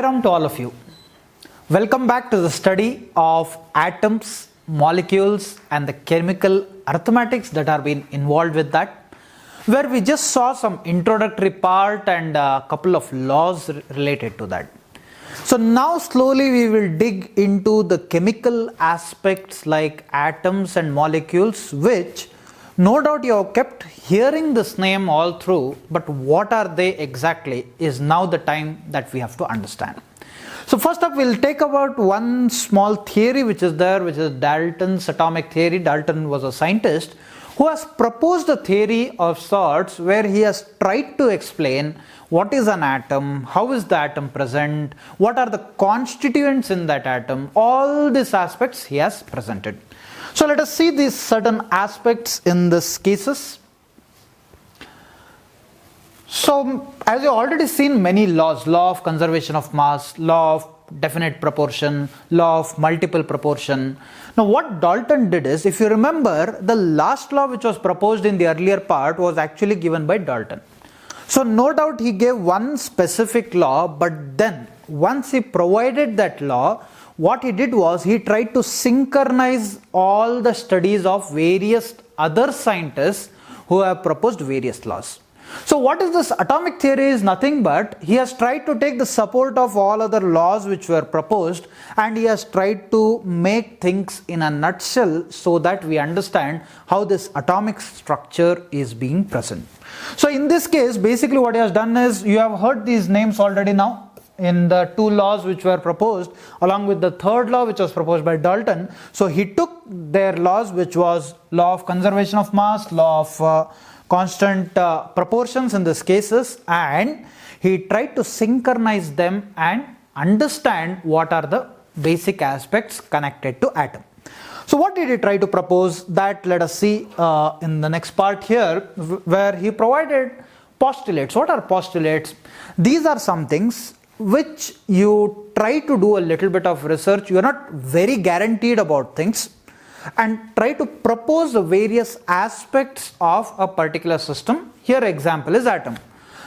Sairam to all of you. Welcome back to the study of atoms, molecules and the chemical arithmetics that are being involved with that, where we just saw some introductory part and a couple of laws related to that. So now slowly we will dig into the chemical aspects like atoms and molecules, which no doubt you have kept hearing this name all through, but what are they exactly is now the time that we have to understand. So first up, we'll take about one small theory which is there, which is Dalton's atomic theory. Dalton was a scientist who has proposed a theory of sorts where he has tried to explain what is an atom, how is the atom present, what are the constituents in that atom, all these aspects he has presented. So let us see these certain aspects in these cases. So as you already seen many laws, law of conservation of mass, law of definite proportion, law of multiple proportion. Now what Dalton did is, if you remember, the last law which was proposed in the earlier part was actually given by Dalton. So no doubt he gave one specific law, but then once he provided that law, what he did was he tried to synchronize all the studies of various other scientists who have proposed various laws. So what is this atomic theory is nothing but he has tried to take the support of all other laws which were proposed and he has tried to make things in a nutshell so that we understand how this atomic structure is being present. So in this case, basically what he has done is, you have heard these names already now in the two laws which were proposed along with the third law which was proposed by Dalton. So he took their laws, which was law of conservation of mass, law of constant proportions in these cases, and he tried to synchronize them and understand what are the basic aspects connected to atom. So what did he try to propose? That let us see in the next part here, where he provided postulates. What are postulates? These are some things which you try to do a little bit of research. You are not very guaranteed about things, and try to propose the various aspects of a particular system. Here example is atom.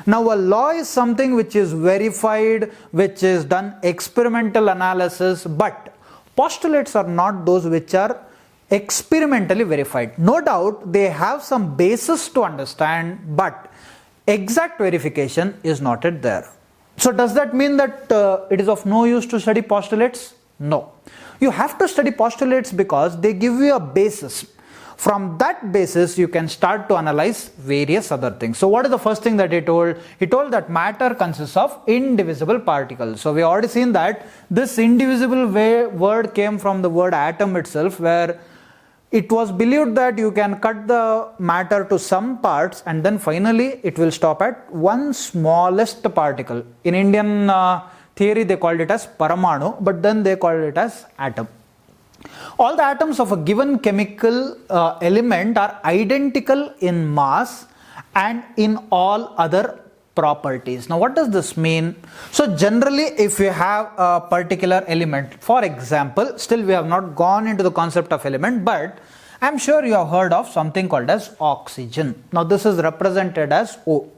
Now a law is something which is verified, which is done experimental analysis, but postulates are not those which are experimentally verified. No doubt they have some basis to understand, but exact verification is not yet there. So does that mean that it is of no use to study postulates? No. You have to study postulates because they give you a basis. From that basis, you can start to analyze various other things. So what is the first thing that he told? He told that matter consists of indivisible particles. So we already seen that this indivisible word came from the word atom itself, where it was believed that you can cut the matter to some parts and then finally it will stop at one smallest particle. In Indian theory they called it as Paramanu, but then they called it as atom. All the atoms of a given chemical element are identical in mass and in all other properties. Now what does this mean? So generally, if you have a particular element, for example, still we have not gone into the concept of element, but I am sure you have heard of something called as oxygen. Now this is represented as O.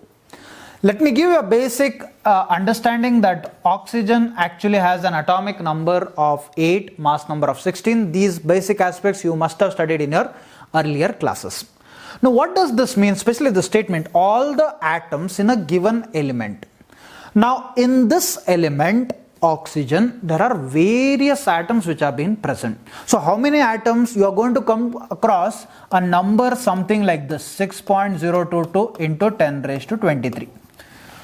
Let me give you a basic understanding that oxygen actually has an atomic number of 8, mass number of 16. These basic aspects you must have studied in your earlier classes. Now what does this mean? Especially the statement, all the atoms in a given element. Now in this element, oxygen, there are various atoms which have been present. So how many atoms? You are going to come across a number something like this, 6.022 into 10 raised to 23.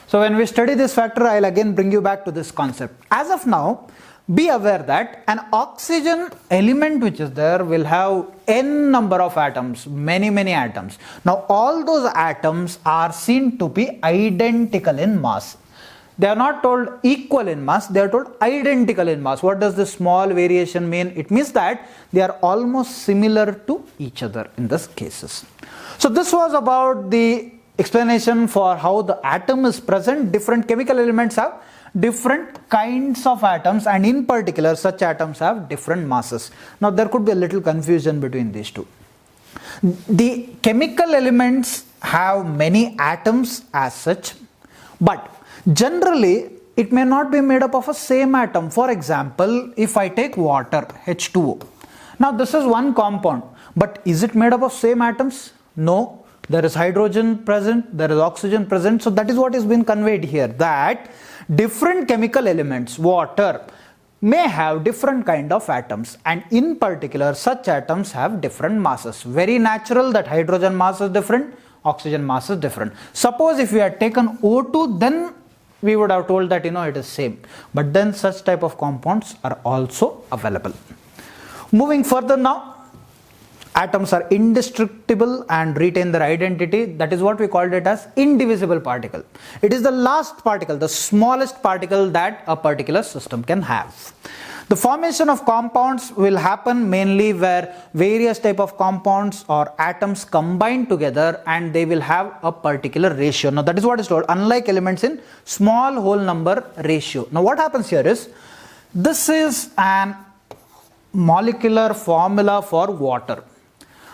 So when we study this factor, I will again bring you back to this concept. As of now, be aware that an oxygen element which is there will have n number of atoms, many atoms. Now all those atoms are seen to be identical in mass. They are not told equal in mass, they are told identical in mass. What does this small variation mean? It means that they are almost similar to each other in these cases. So this was about the explanation for how the atom is present. Different chemical elements have different kinds of atoms, and in particular such atoms have different masses. Now there could be a little confusion between these two. The chemical elements have many atoms as such, but generally it may not be made up of a same atom. For example, if I take water, H2O. Now this is one compound, but is it made up of same atoms? No. There is hydrogen present, there is oxygen present. So that is what is being conveyed here, that different chemical elements, water, may have different kind of atoms, and in particular such atoms have different masses. Very natural that hydrogen mass is different, oxygen mass is different. Suppose if we had taken O2, then we would have told that it is same, but then such type of compounds are also available. Moving further now, atoms are indestructible and retain their identity. That is what we called it as indivisible particle. It is the last particle, the smallest particle that a particular system can have. The formation of compounds will happen mainly where various type of compounds or atoms combine together and they will have a particular ratio. Now that is what is told, unlike elements in small whole number ratio. Now what happens here is, this is an molecular formula for water.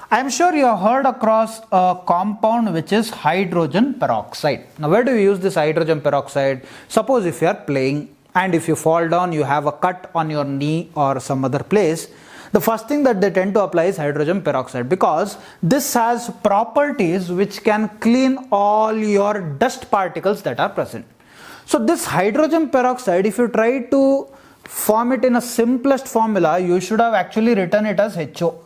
I am sure you have heard across a compound which is hydrogen peroxide. Now where do you use this hydrogen peroxide? Suppose if you are playing and if you fall down, you have a cut on your knee or some other place, the first thing that they tend to apply is hydrogen peroxide, because this has properties which can clean all your dust particles that are present. So this hydrogen peroxide, if you try to form it in a simplest formula, you should have actually written it as HO,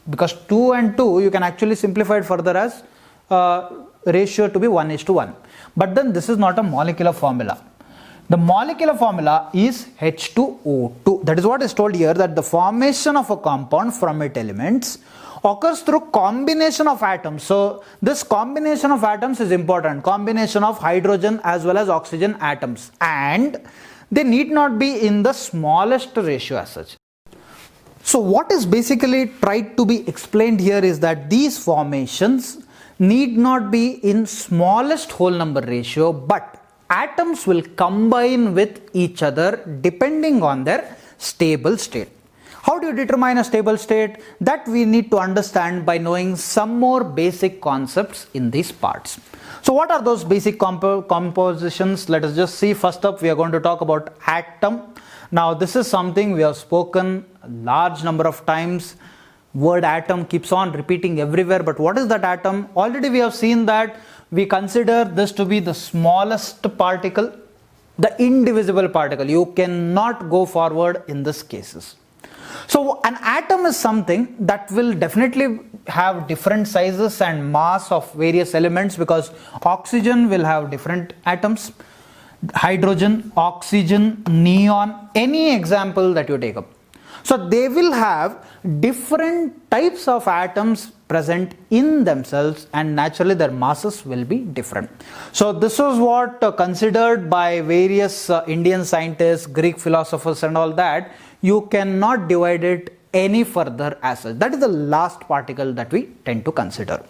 because 2 and 2 you can actually simplify it further as ratio to be 1:1. But then this is not a molecular formula. The molecular formula is H2O2. That is what is told here, that the formation of a compound from its elements occurs through combination of atoms. So this combination of atoms is important, combination of hydrogen as well as oxygen atoms, and they need not be in the smallest ratio as such. So what is basically tried to be explained here is that these formations need not be in smallest whole number ratio, but atoms will combine with each other depending on their stable state. How do you determine a stable state? That we need to understand by knowing some more basic concepts in these parts. So what are those basic compositions? Let us just see. First up, we are going to talk about atom. Now this is something we have spoken a large number of times. Word atom keeps on repeating everywhere, but what is that atom? Already we have seen that we consider this to be the smallest particle, the indivisible particle. You cannot go forward in these cases. So an atom is something that will definitely have different sizes and mass of various elements, because oxygen will have different atoms, hydrogen, oxygen, neon, any example that you take up. So they will have different types of atoms present in themselves, and naturally their masses will be different. So this is what considered by various Indian scientists, Greek philosophers and all that. You cannot divide it any further as such. That is the last particle that we tend to consider.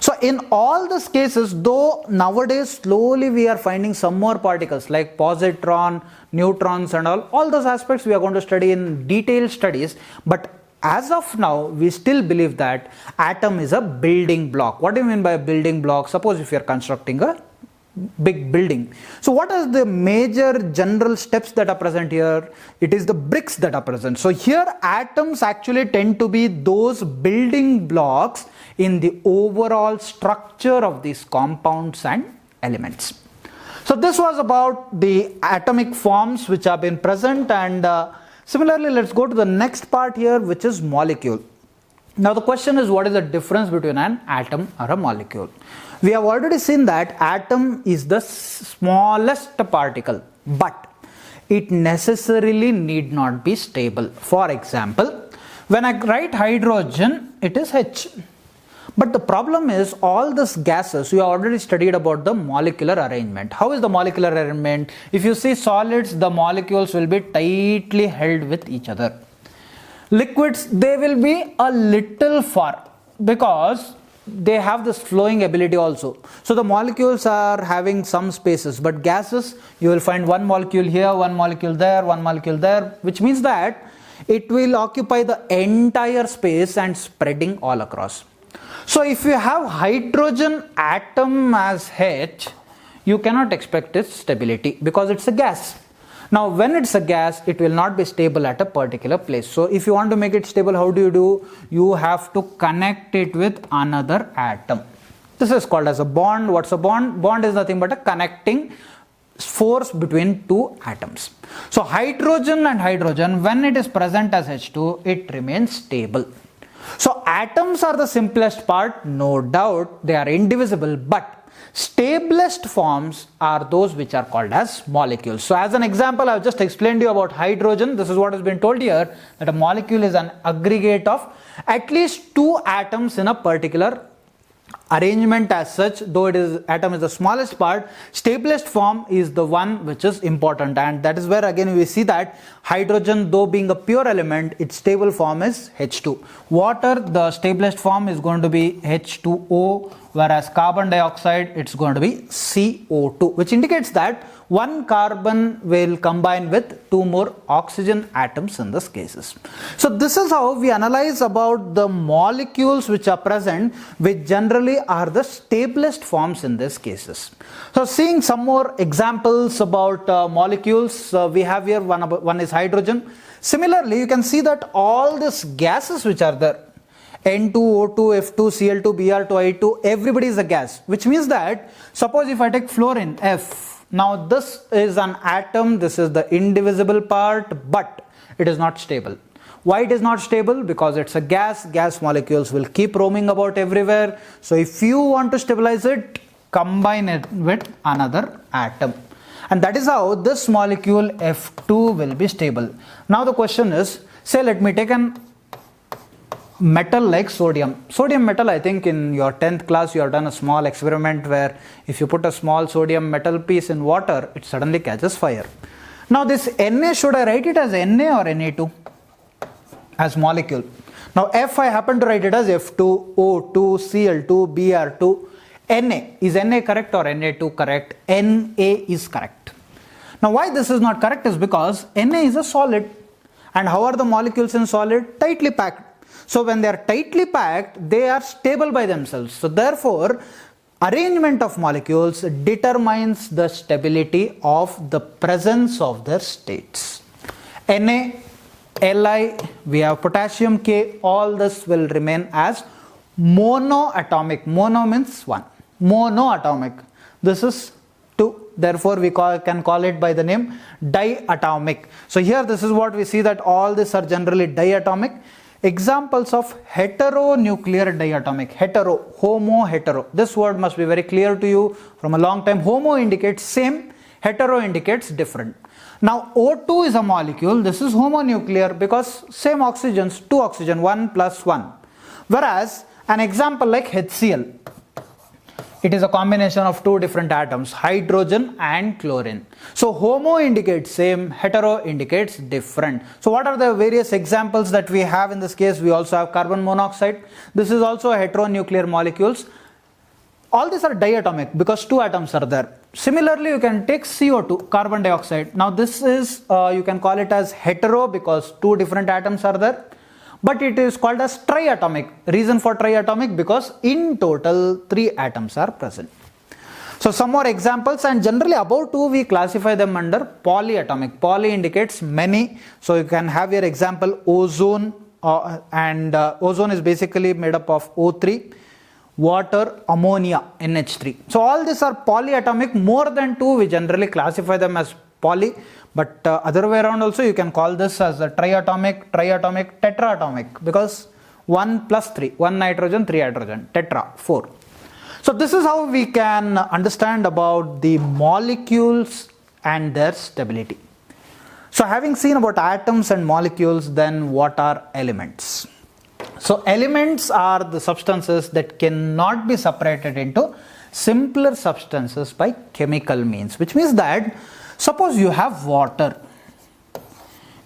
So in all these cases, though nowadays slowly we are finding some more particles like positron, neutrons and all those aspects we are going to study in detailed studies, but as of now we still believe that atom is a building block. What do you mean by a building block? Suppose if you are constructing a big building. So what are the major general steps that are present here? It is the bricks that are present. So here atoms actually tend to be those building blocks in the overall structure of these compounds and elements. So this was about the atomic forms which have been present, and similarly let's go to the next part here, which is molecule. Now the question is, what is the difference between an atom or a molecule? We have already seen that atom is the smallest particle, but it necessarily need not be stable. For example, when I write hydrogen, it is H. But the problem is all these gases, we have already studied about the molecular arrangement. How is the molecular arrangement? If you see solids, the molecules will be tightly held with each other. Liquids, they will be a little far because they have this flowing ability also. So the molecules are having some spaces, but gases, you will find one molecule here, one molecule there, one molecule there, which means that it will occupy the entire space and spreading all across. So if you have hydrogen atom as H, you cannot expect its stability because it's a gas. Now when it's a gas, it will not be stable at a particular place. So if you want to make it stable, how do? You have to connect it with another atom. This is called as a bond. What's a bond? Bond is nothing but a connecting force between two atoms. So hydrogen and hydrogen, when it is present as H2, it remains stable. So atoms are the simplest part, no doubt, they are indivisible, but stablest forms are those which are called as molecules. So as an example, I have just explained to you about hydrogen. This is what has been told here, that a molecule is an aggregate of at least two atoms in a particular arrangement as such. Though atom is the smallest part, stablest form is the one which is important, and that is where again we see that hydrogen, though being a pure element, its stable form is H2. Water, the stablest form is going to be H2O, whereas carbon dioxide, it's going to be CO2, which indicates that one carbon will combine with two more oxygen atoms in this cases. So this is how we analyze about the molecules which are present, which generally are the stablest forms in these cases. So seeing some more examples about molecules, we have here one is hydrogen. Similarly, you can see that all these gases which are there, N2, O2, F2, Cl2, Br2, I2, everybody is a gas, which means that suppose if I take fluorine, F, now this is an atom, this is the indivisible part, but it is not stable. Why it is not stable? Because it's a gas. Gas molecules will keep roaming about everywhere. So if you want to stabilize it, combine it with another atom. And that is how this molecule F2 will be stable. Now the question is, say let me take an metal like sodium. Sodium metal, I think in your 10th class you have done a small experiment where if you put a small sodium metal piece in water, it suddenly catches fire. Now this Na, should I write it as Na or Na2 as molecule? Now F, I happen to write it as F2, O2, Cl2, Br2. Na, is Na correct or Na2 correct? Na is correct. Now why this is not correct is because Na is a solid, and how are the molecules in solid? Tightly packed. So when they are tightly packed, they are stable by themselves. So therefore, arrangement of molecules determines the stability of the presence of their states. Na, Li, we have potassium K, all this will remain as monoatomic. Mono means one. Monoatomic. This is 2. Therefore, we can call it by the name diatomic. So here this is what we see, that all these are generally diatomic. Examples of heteronuclear diatomic. Hetero, homo, hetero. This word must be very clear to you from a long time. Homo indicates same, hetero indicates different. Now O2 is a molecule. This is homonuclear because same oxygens, 2 oxygen, 1 plus 1. Whereas an example like HCl, it is a combination of two different atoms, hydrogen and chlorine. So homo indicates same, hetero indicates different. So what are the various examples that we have in this case? We also have carbon monoxide. This is also a heteronuclear molecules. All these are diatomic because two atoms are there. Similarly, you can take CO2, carbon dioxide. Now this is, you can call it as hetero because two different atoms are there. But it is called as triatomic. Reason for triatomic, because in total 3 atoms are present. So some more examples, and generally above 2 we classify them under polyatomic. Poly indicates many. So you can have your example ozone, and ozone is basically made up of O3, water, ammonia, NH3. So all these are polyatomic. More than 2 we generally classify them as poly. But other way around also you can call this as a triatomic, tetraatomic, because 1 plus 3, 1 nitrogen, 3 hydrogen, tetra, 4. So this is how we can understand about the molecules and their stability. So having seen about atoms and molecules, then what are elements? So elements are the substances that cannot be separated into simpler substances by chemical means, which means that suppose you have water.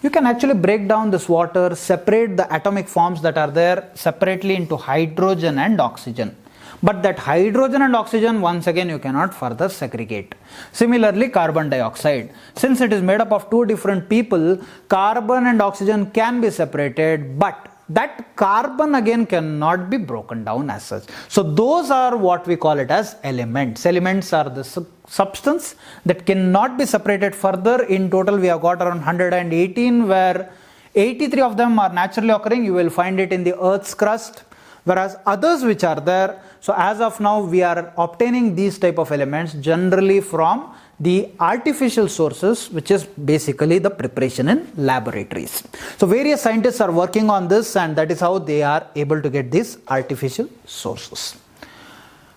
You can actually break down this water, separate the atomic forms that are there separately into hydrogen and oxygen. But that hydrogen and oxygen, once again, you cannot further segregate. Similarly, carbon dioxide. Since it is made up of two different people, carbon and oxygen can be separated, but that carbon again cannot be broken down as such. So those are what we call it as elements. Elements are the substance that cannot be separated further. In total we have got around 118, where 83 of them are naturally occurring. You will find it in the Earth's crust, whereas others which are there, so as of now we are obtaining these type of elements generally from the artificial sources, which is basically the preparation in laboratories. So various scientists are working on this, and that is how they are able to get these artificial sources.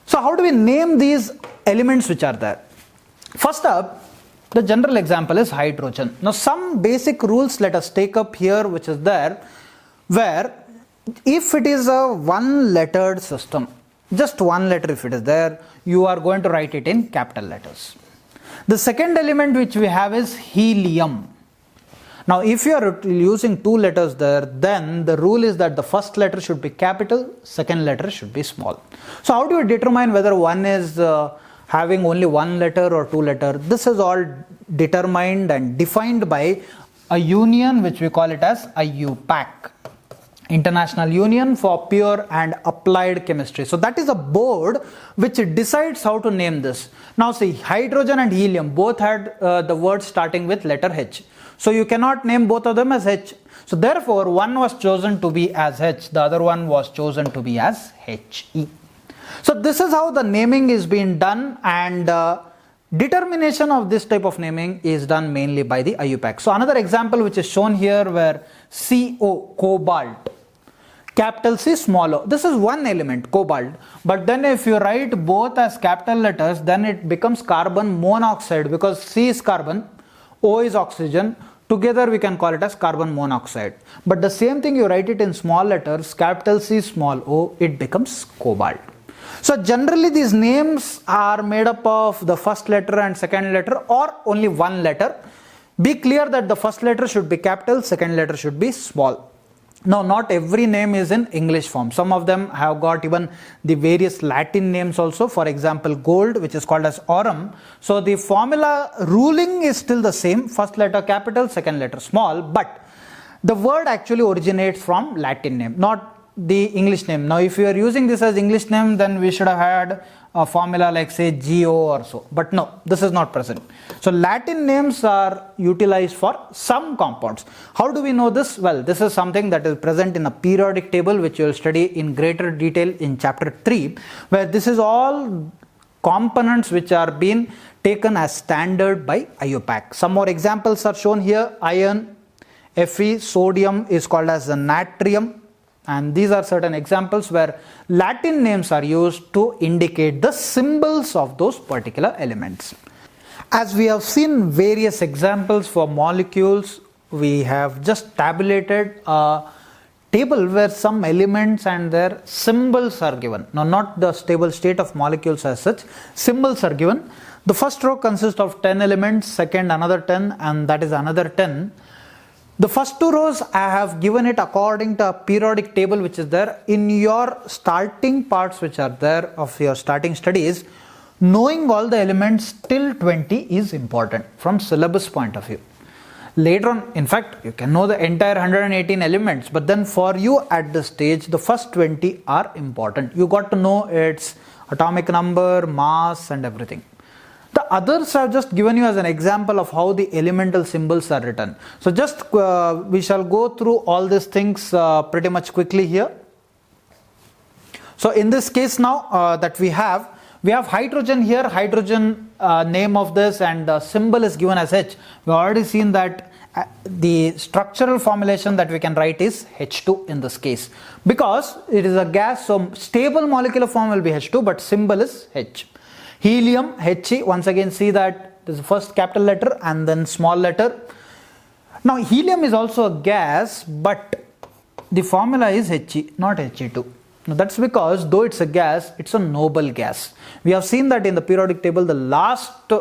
So how do we name these elements which are there? First up, the general example is hydrogen. Now some basic rules let us take up here, which is there, where if it is a one lettered system, just one letter if it is there, you are going to write it in capital letters. The second element which we have is helium. Now if you are using two letters there, then the rule is that the first letter should be capital, second letter should be small. So how do you determine whether one is having only one letter or two letter? This is all determined and defined by a union which we call it as IUPAC, International Union for Pure and Applied Chemistry. So that is a board which decides how to name this. Now see, hydrogen and helium both had the words starting with letter H. So you cannot name both of them as H. So therefore one was chosen to be as H, the other one was chosen to be as He. So this is how the naming is being done, and determination of this type of naming is done mainly by the IUPAC. So another example which is shown here, where CO, cobalt, capital C, small o, this is one element, cobalt, but then if you write both as capital letters, then it becomes carbon monoxide, because C is carbon, O is oxygen, together we can call it as carbon monoxide. But the same thing you write it in small letters, capital C, small o, it becomes cobalt. So generally these names are made up of the first letter and second letter, or only one letter. Be clear that the first letter should be capital, second letter should be small. Now not every name is in English form. Some of them have got even the various Latin names also. For example, gold, which is called as aurum. So the formula ruling is still the same, first letter capital, second letter small, but the word actually originates from Latin name, not the English name. Now if you are using this as English name, then we should have had a formula like say GO or so, but no, this is not present. So Latin names are utilized for some compounds. How do we know this? Well, this is something that is present in a periodic table, which you will study in greater detail in chapter 3, where this is all components which are being taken as standard by IUPAC. Some more examples are shown here. Iron, Fe, sodium is called as the natrium. And these are certain examples where Latin names are used to indicate the symbols of those particular elements. As we have seen various examples for molecules, we have just tabulated a table where some elements and their symbols are given. Now not the stable state of molecules as such, symbols are given. The first row consists of 10 elements, second another 10, and that is another 10. The first two rows I have given it according to a periodic table which is there. In your starting parts which are there of your starting studies, knowing all the elements till 20 is important from syllabus point of view. Later on, in fact, you can know the entire 118 elements, but then for you at this stage, the first 20 are important. You got to know its atomic number, mass and everything. The others have just given you as an example of how the elemental symbols are written. So just we shall go through all these things pretty much quickly here. So in this case now that we have hydrogen here, hydrogen name of this, and the symbol is given as H. We have already seen that the structural formulation that we can write is H2 in this case. Because it is a gas, so stable molecular form will be H2, but symbol is H. Helium, He, once again see that this is first capital letter and then small letter. Now helium is also a gas, but the formula is He, not He2. Now that's because though it's a gas, it's a noble gas. We have seen that in the periodic table, the last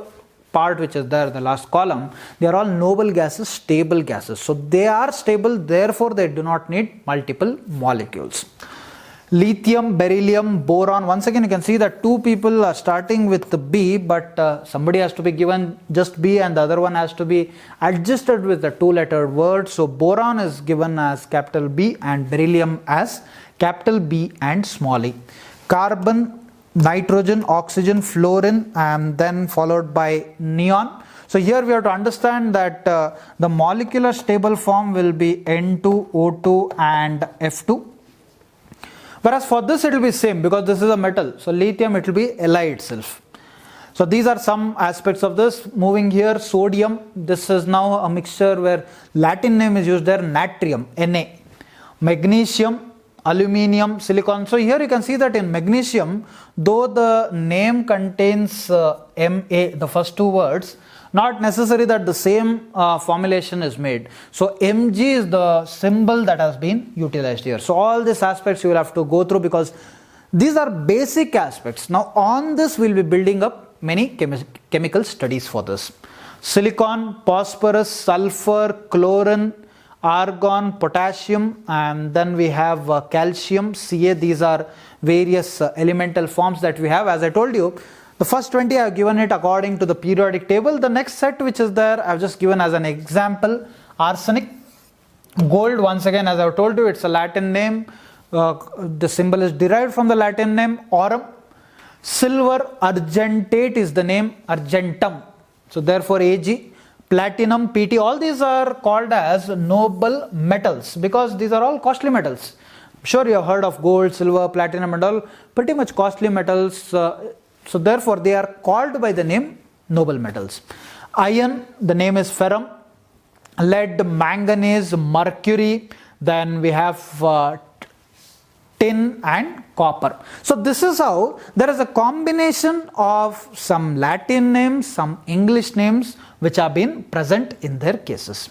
part which is there, the last column, they are all noble gases, stable gases. So they are stable, therefore they do not need multiple molecules. Lithium, beryllium, boron. Once again, you can see that two people are starting with the B, but somebody has to be given just B and the other one has to be adjusted with a two-lettered word. So boron is given as capital B and beryllium as capital B and small e. Carbon, nitrogen, oxygen, fluorine, and then followed by neon. So here we have to understand that the molecular stable form will be N2, O2 and F2. Whereas for this it will be same because this is a metal. So lithium, it will be Li itself. So these are some aspects of this. Moving here, sodium. This is now a mixture where Latin name is used there, natrium, Na. Magnesium, aluminium, silicon. So here you can see that in magnesium, though the name contains Ma, the first two words, not necessary that the same formulation is made. So Mg is the symbol that has been utilized here. So all these aspects you will have to go through because these are basic aspects. Now on this we will be building up many chemical studies for this. Silicon, phosphorus, sulfur, chlorine, argon, potassium, and then we have calcium, Ca. These are various elemental forms that we have. As I told you, the first 20 I have given it according to the periodic table. The next set which is there I have just given as an example. Arsenic, gold, once again as I have told you, it's a Latin name. The symbol is derived from the Latin name aurum. Silver, argentate is the name, argentum. So therefore Ag. Platinum, Pt, all these are called as noble metals because these are all costly metals. I'm sure you have heard of gold, silver, platinum and all, pretty much costly metals. So therefore they are called by the name noble metals. Iron, the name is ferrum. Lead, manganese, mercury, then we have tin and copper. So this is how there is a combination of some Latin names, some English names which have been present in their cases.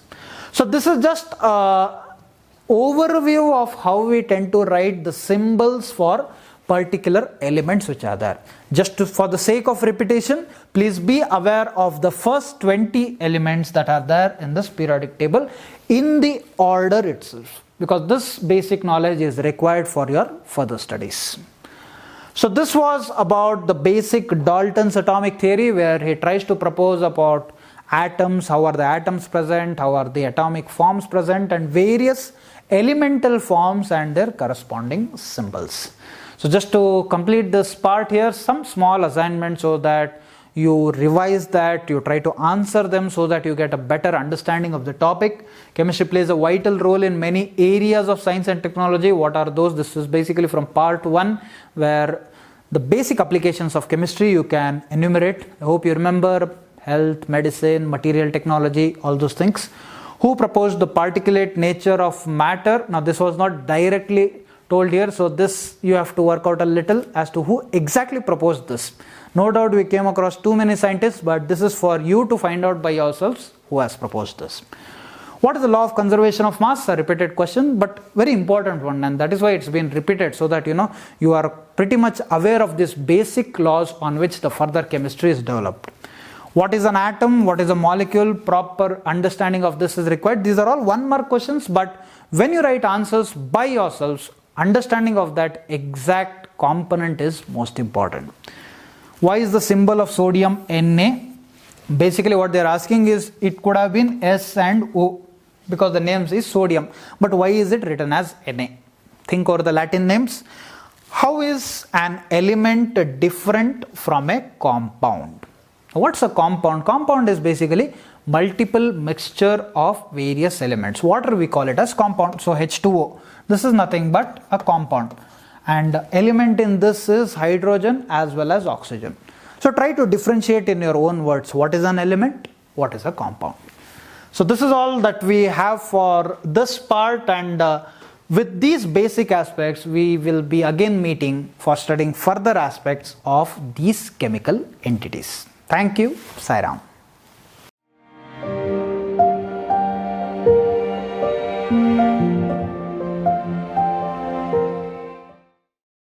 So this is just an overview of how we tend to write the symbols for particular elements which are there. Just for the sake of repetition, please be aware of the first 20 elements that are there in this periodic table in the order itself, because this basic knowledge is required for your further studies. So this was about the basic Dalton's atomic theory, where he tries to propose about atoms, how are the atoms present, how are the atomic forms present, and various elemental forms and their corresponding symbols. So just to complete this part here, some small assignments so that you revise that, you try to answer them so that you get a better understanding of the topic. Chemistry plays a vital role in many areas of science and technology. What are those? This is basically from part 1, where the basic applications of chemistry you can enumerate. I hope you remember health, medicine, material technology, all those things. Who proposed the particulate nature of matter? Now this was not directly told here, so this you have to work out a little as to who exactly proposed this. No doubt we came across too many scientists, but this is for you to find out by yourselves who has proposed this. What is the law of conservation of mass? A repeated question, but very important one, and that is why it's been repeated, so that you are pretty much aware of these basic laws on which the further chemistry is developed. What is an atom? What is a molecule? Proper understanding of this is required. These are all 1-mark questions, but when you write answers by yourselves, understanding of that exact component is most important. Why is the symbol of sodium Na? Basically what they are asking is, it could have been S and O because the name is sodium, but why is it written as Na? Think over the Latin names. How is an element different from a compound? What's a compound? Compound is basically multiple mixture of various elements. Water we call it as compound. So H2O. This is nothing but a compound. And element in this is hydrogen as well as oxygen. So try to differentiate in your own words. What is an element? What is a compound? So this is all that we have for this part, and with these basic aspects we will be again meeting for studying further aspects of these chemical entities. Thank you. Sai Ram.